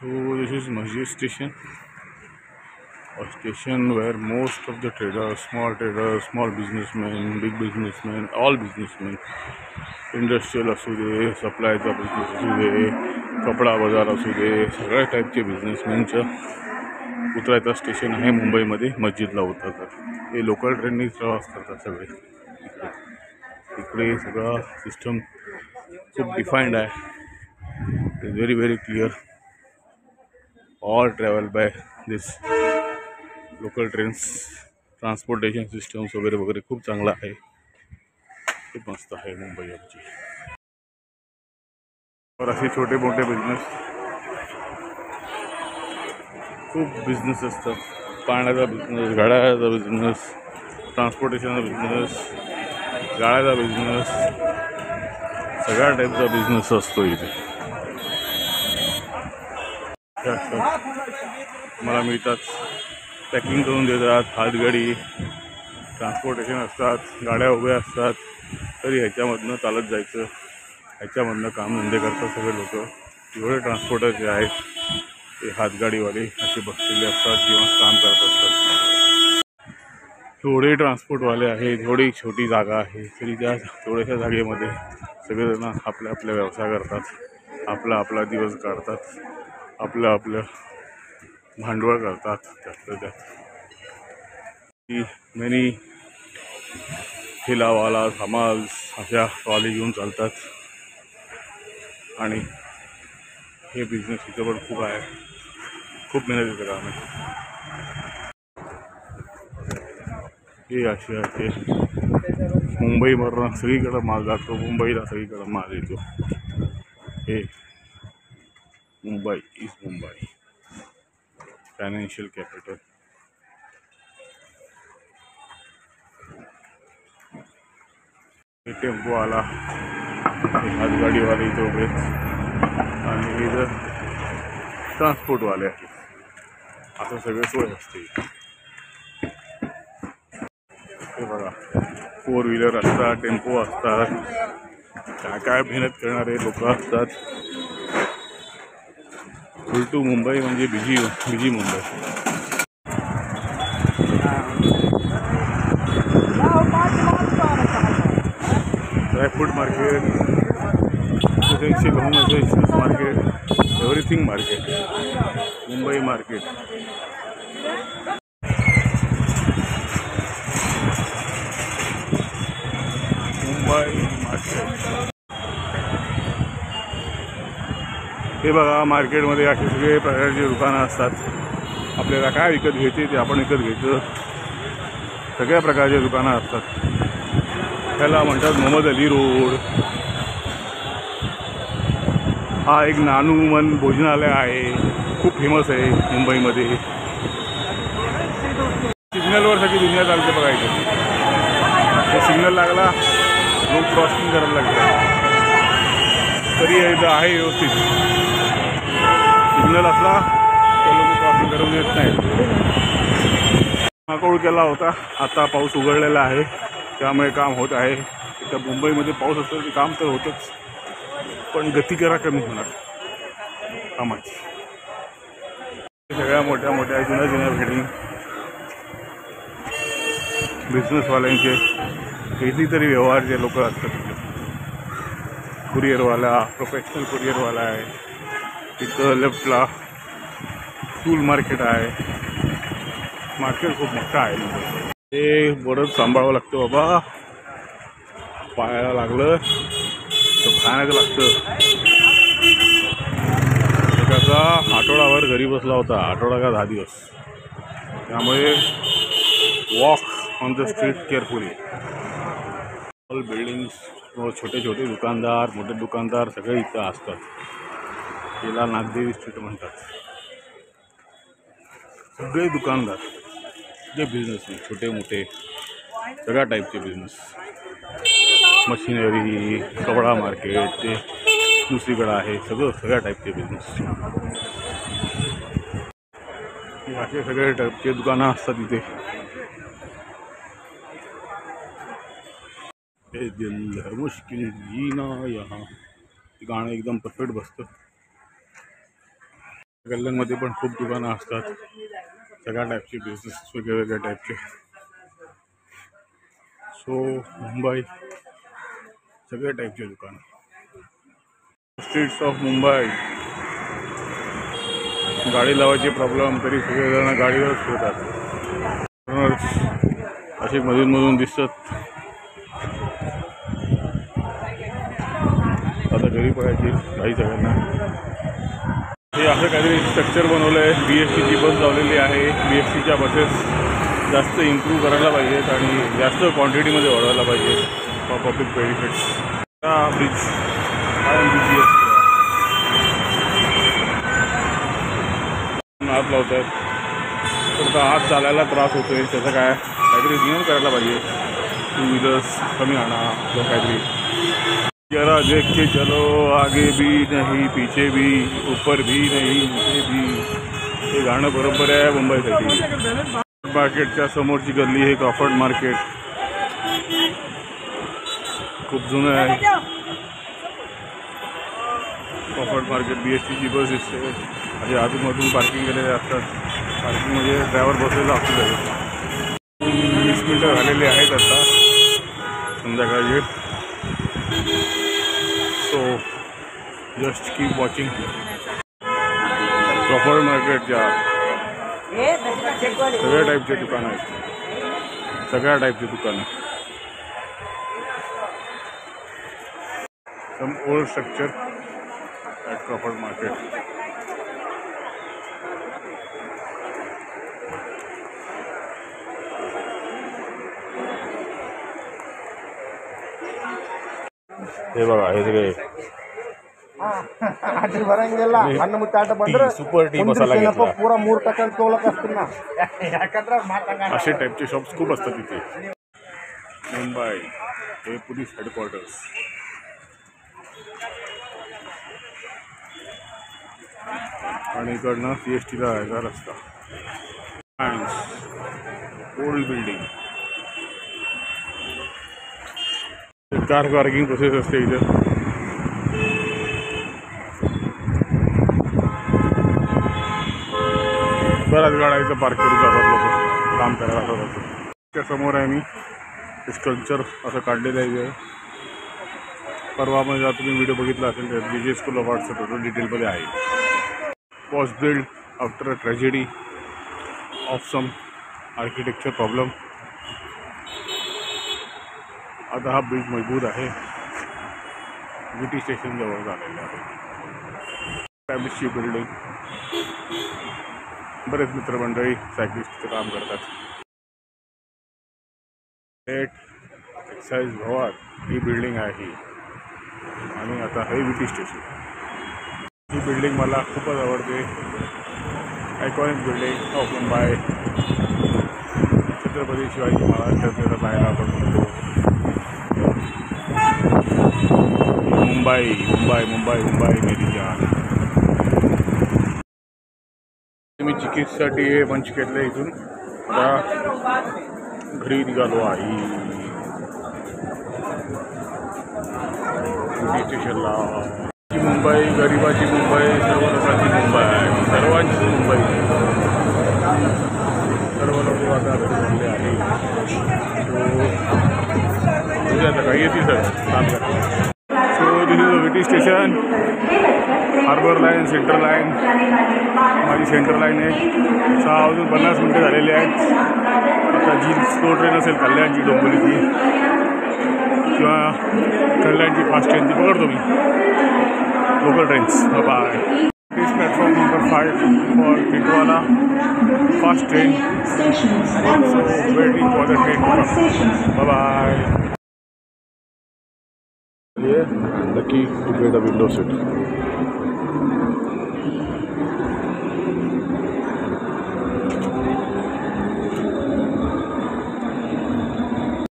So this is Masjid station, a station where most of the traders, small businessmen, big businessmen, all businessmen, industrial असू दे, सप्लायचा business असू दे, कपडा बाजार असू दे, सगळ्या टाईपचे बिझनेसमॅनचं उतरायचं स्टेशन आहे मुंबईमध्ये. मस्जिदला उतरतात. हे लोकल ट्रेननी प्रवास करतात सगळे. इकडे सगळं सिस्टम खूप डिफाईंड आहे. It is very very clear. All travel by this local trains. Transportation systems वगैरे वगैरे खूप चांगला आहे. खूप मस्त आहे मुंबई आमची. और असे छोटे मोठे बिझनेस, खूप बिझनेस असतात. पाण्याचा बिझनेस, गाड्याचा बिझनेस, ट्रान्सपोर्टेशनचा बिझनेस, गाड्याचा बिझनेस, सगळ्या टाईपचा बिझनेस असतो इथे. मला मिळतात, पॅकिंग करून देतात, हातगाडी, ट्रान्सपोर्टेशन असतात, गाड्या उभ्या असतात. तरी ह्याच्यामधनं चालत जायचं, ह्याच्यामधनं कामधंदे करतात सगळे लोक. एवढे ट्रान्सपोर्टर जे आहेत ते हातगाडीवाले असे बसलेले असतात किंवा काम करत असतात. थोडे ट्रान्सपोर्टवाले आहेत, थोडी छोटी जागा आहे, तरी त्या थोड्याशा जागेमध्ये सगळेजण आपल्या आपल्या व्यवसाय करतात, आपला आपला दिवस काढतात, आपलं आपलं भांडवल करतात. त्यातलं त्यात मेनी ठेलावाला, हमाल अशा ट्रॉली घेऊन चालतात. आणि हे बिझनेस इथं पण खूप आहे. खूप मेहनतीचं काम आहे. हे असे आहे. मुंबईवरून सगळीकडं माल जातो, मुंबईला सगळीकडं माल येतो. हे Mumbai is Mumbai, financial capital. हे टेम्पो आला, हातगाडीवाले इथं उभे आणि इथं ट्रान्सपोर्टवाले आहेत. असं सगळं सोय असते. हे बघा, 4 व्हीलर असतात, टेम्पो असतात, काय काय मेहनत करणारे लोक असतात. उलटू मुंबई म्हणजे busy Mumbai. Dry fruit market, essential home essentials market, everything market, Mumbai market. Mumbai market. हे बघा, मार्केटमध्ये असे सगळे प्रकारचे दुकानं असतात. आपल्याला काय विकत घ्यायचे ते आपण विकत घ्यायचं. सगळ्या प्रकारचे दुकानं असतात. त्याला म्हणतात मोहम्मद अली रोड. हा एक नानूमन भोजनालय आहे, खूप फेमस आहे मुंबईमध्ये. सिग्नलवर सगळी दुनिया चालते बघायचं. तो सिग्नल लागला, रोड क्रॉसिंग करायला लागतं. तरी इथं आहे व्यवस्थित. सिग्नल असला तर लोक क्रॉसिंग करून येत नाहीत. माकोळ केला होता, आता पाऊस उघडलेला आहे, त्यामुळे काम होत आहे. इथं मुंबईमध्ये पाऊस असतो की काम तर होतंच, पण गती जरा कमी होणार कामाची. सगळ्या मोठ्या मोठ्या जुन्या बिल्डिंग, बिझनेसवाल्यांचे कितीतरी व्यवहार जे लोक असतात. कुरिअरवाला, प्रोफेशनल कुरिअरवाला आहे. तिथं लेफ्टला टूल मार्केट आहे. मार्केट खूप मोठं आहे. हे बरंच सांभाळावं लागतं बाबा. पायाला लागलं तर खाण्याचं लागतं. एकाचा आठवडाभर घरी बसला होता, आठवडा का 10 दिवस. त्यामुळे walk on the street carefully. All buildings, छोटे छोटे दुकानदार, मोठे दुकानदार सगळे इथं असतात. याला नागदेवी स्ट्रीट म्हणतात. सगळे दुकानदार, जे बिझनेसमॅन, छोटे मोठे, सगळ्या टाईपचे बिझनेस. मशिनरी, कपडा मार्केट, ते दुसरीकडं आहे. सगळ्या टाईपचे बिझनेस. असे सगळे टाईपचे दुकानं असतात इथे. हे दिल है मुश्किल जीना यहाँ, गाणं एकदम परफेक्ट बसतं. गल्ल्यांमध्ये पण खूप दुकानं असतात, सगळ्या टाईपचे बिझनेस, वेगवेगळ्या टाईपचे. सो मुंबई सगळ्या टाईपचे दुकानं. Streets of Mumbai. गाडी लावायची प्रॉब्लेम तरी सगळेजण गाडीवरच फिरतात. असे मधून दिसतात. आता घरी पडायची काही सगळ्यांना. हे असं काहीतरी स्ट्रक्चर बनवलं आहे. BSTची बस लावलेली आहे. BSTच्या बसेस जास्त इम्प्रूव्ह करायला पाहिजेत आणि जास्त क्वांटिटीमध्ये वाढवायला पाहिजे फॉर पब्लिक बेनिफिट्स. हा ब्रिज हात लावत आहेत तर हात चालायला त्रास होतोय. त्याचं काहीतरी नियम करायला पाहिजे. 2 व्हीलर्स कमी आणा किंवा काहीतरी. जरा देख के चलो, आगे भी नहीं पीछे भी, ऊपर भी नहीं नीचे भी. हे गाणं बरोबर आहे मुंबईसाठी. मार्केटच्या समोरची गल्ली हे क्रॉफर्ड मार्केट खूप जुनं आहे. Crawford market. BSTची बस दिसते. असे आजूबाजून पार्किंग केलेले असतात. पार्किंगमध्ये ड्रायव्हर बसलेला असतो. 20 मिनटं झालेले आहेत आता संध्याकाळचे. So just keep watching. Crawford मार्केटच्या सगळ्या टाईपचे दुकानं आहेत. सगळ्या टाईपचे दुकानं. Some old structure at Crawford market. हे बघा हे सगळे सुपर टी मसाला घेतला. असे टाईपचे शॉप्स खूप असतात तिथे. मुंबई हे पोलीस हेडक्वार्टर्स. आणि इकडनं CSTला जायचा रस्ता. Old building. Car parking process असते इथं. बऱ्याच गाड्या इथं पार्क करून जातात लोक काम करायला जातात. त्या समोर आहे मी स्ट्रक्चर असं काढलेलं आहे. परवामध्ये तुम्ही व्हिडिओ बघितला असेल तर BJ स्कूल ऑफ आर्ट्सचं टोटल डिटेलमध्ये आहे. Was build after a tragedy of some architecture problem. आता हा ब्रिज मजबूत आहे. GT स्टेशन जवळ झालेलं आहे. फॅमिलीची बिल्डिंग. बरेच मित्रमंडळी सायकलिस्टचं काम करतात. एक्साईज भवन ही बिल्डिंग आहे ही. आणि आता हे GT स्टेशन. ही बिल्डिंग मला खूपच आवडते. Iconic building of Mumbai. Chhatrapati Shivaji Maharaj पाहायला आपण म्हणतो. मुंबई मुंबई मुंबई मुंबई मेरी जान. मी चिकित्सेसाठी हे मंच घेतलं इथून. आता घरी निघालो आहे स्टेशनला. मुंबई गरिबाची मुंबई, सर्व लोकांची मुंबई आहे. सर्वांची मुंबई. सर्व लोक आता घरी झाले आहे. तो आता काही येते सर काम करतो. So this is VT station. Harbour line, central line. माझी सेंट्रल लाईन आहे. 6:50 मिनटं झालेली आहेत. आता जी स्लो ट्रेन असेल कल्याणची, डोंबिवलीची किंवा कल्याणची फास्ट ट्रेन ती पकडतो मी. Local trains. Bye. This platform number 5 for Titwala fast train. So waiting for the train. Bye. Lucky to get a window seat.